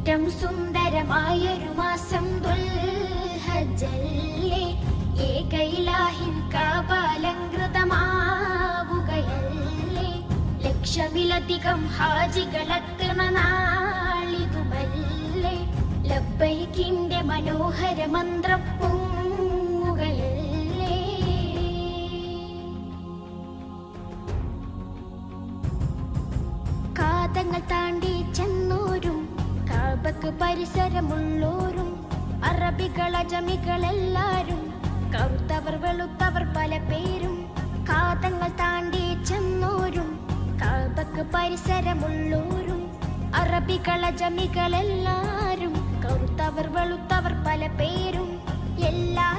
ഏറ്റവും സുന്ദരമായൊരു മാസം ദുൽഹജ്ജല്ലേ, ഏകയിലാഹിൻ കാബാലങ്കൃതമാവുകയല്ലേ, ലക്ഷമിലധികം ഹാജികളെത്തുന്ന നാളിതുമല്ലേ, ലബ്ബൈക്കിന്റെ മനോഹര മന്ത്രം പൊങ്ങുകയല്ലേ. കാതങ്ങൾ താണ്ടി ചെന്നോരും കാബക്ക് പരിസരമുള്ളോരും അറബികൾ അജമികളെല്ലാരും, കറുത്തവർ വെളുത്തവർ പല പേരും. കാതങ്ങൾ താണ്ടി ചെന്നോരും കാബക്ക് പരിസരമുള്ളോരും അറബികൾ അജമികളെല്ലാരും, കറുത്തവർ വെളുത്തവർ പല പേരും. എല്ലാ